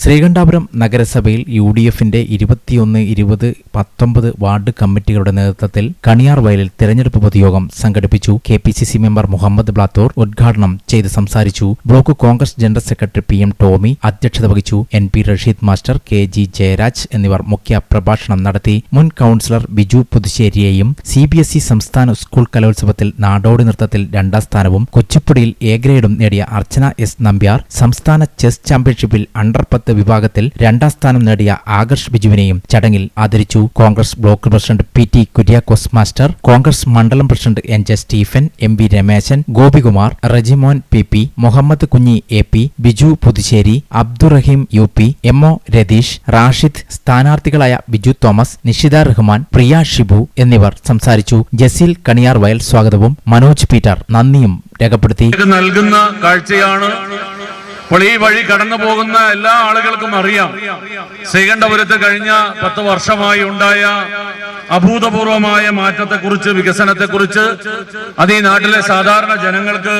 ശ്രീകണ്ഠാപുരം നഗരസഭയിൽ UDFന്റെ 21, 20, 19 വാർഡ് കമ്മിറ്റികളുടെ നേതൃത്വത്തിൽ കണിയാർ വയലിൽ തെരഞ്ഞെടുപ്പ് പൊതുയോഗം സംഘടിപ്പിച്ചു. KPCC മെമ്പർ മുഹമ്മദ് ബ്ലാത്തൂർ ഉദ്ഘാടനം ചെയ്ത് സംസാരിച്ചു. Block Congress general secretary PM Tomy അധ്യക്ഷത വഹിച്ചു. NP Rasheed master, KG Jayaraj എന്നിവർ മുഖ്യ പ്രഭാഷണം നടത്തി. മുൻ കൌൺസിലർ ബിജു പുതുശ്ശേരിയെയും CBSE സംസ്ഥാന സ്കൂൾ കലോത്സവത്തിൽ നാടോടി നൃത്തത്തിൽ 2ാം സ്ഥാനവും കുച്ചിപ്പുടിയിൽ A ഗ്രേഡും നേടിയ അർച്ചന S നമ്പ്യാർ, സംസ്ഥാന ചെസ് ചാമ്പ്യൻഷിപ്പിൽ അണ്ടർ 10 വിഭാഗത്തിൽ 2ാം സ്ഥാനം നേടിയ ആകർഷ് ബിജുവിനെയും ചടങ്ങിൽ ആദരിച്ചു. Congress block president PT Kuriakose master, Congress മണ്ഡലം president NJ Stephen, MB Rameshan, Gopikumar, Rejimon PP, Muhammad Kunhi AP, Biju Puthussery, Abdurahim UP, MO Ratheesh, Rashid, സ്ഥാനാർത്ഥികളായ ബിജു തോമസ്, നിഷിത റഹ്മാൻ, പ്രിയ ഷിബു എന്നിവർ സംസാരിച്ചു. ജസീൽ കണിയാർ വയൽ സ്വാഗതവും മനോജ് പീറ്റർ നന്ദിയും രേഖപ്പെടുത്തി. നൽകുന്ന കാഴ്ചയാണ്. അപ്പോൾ ഈ വഴി കടന്നു പോകുന്ന എല്ലാ ആളുകൾക്കും അറിയാം, ശ്രീകണ്ഠപുരത്ത് കഴിഞ്ഞ 10 വർഷമായി ഉണ്ടായ അഭൂതപൂർവമായ മാറ്റത്തെക്കുറിച്ച്, വികസനത്തെക്കുറിച്ച്. അത് ഈ നാട്ടിലെ സാധാരണ ജനങ്ങൾക്ക്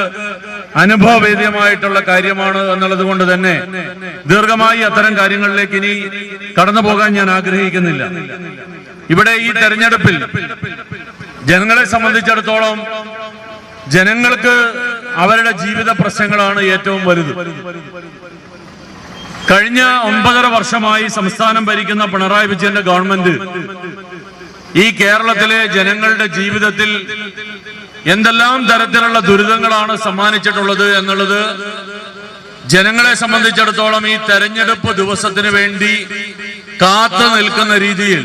അനുഭവവേദ്യമായിട്ടുള്ള കാര്യമാണ് എന്നുള്ളത് കൊണ്ട് തന്നെ ദീർഘമായി അത്തരം കാര്യങ്ങളിലേക്ക് ഇനി കടന്നു പോകാൻ ഞാൻ ആഗ്രഹിക്കുന്നില്ല. ഇവിടെ ഈ തെരഞ്ഞെടുപ്പിൽ ജനങ്ങളെ സംബന്ധിച്ചിടത്തോളം ജനങ്ങൾക്ക് അവരുടെ ജീവിത പ്രശ്നങ്ങളാണ് ഏറ്റവും വലുത്. കഴിഞ്ഞ 9.5 വർഷമായി സംസ്ഥാനം ഭരിക്കുന്ന പിണറായി വിജയന്റെ ഗവൺമെന്റ് ഈ കേരളത്തിലെ ജനങ്ങളുടെ ജീവിതത്തിൽ എന്തെല്ലാം തരത്തിലുള്ള ദുരിതങ്ങളാണ് സമ്മാനിച്ചിട്ടുള്ളത് എന്നുള്ളത് ജനങ്ങളെ സംബന്ധിച്ചിടത്തോളം ഈ തെരഞ്ഞെടുപ്പ് ദിവസത്തിന് വേണ്ടി കാത്തു നിൽക്കുന്ന രീതിയിൽ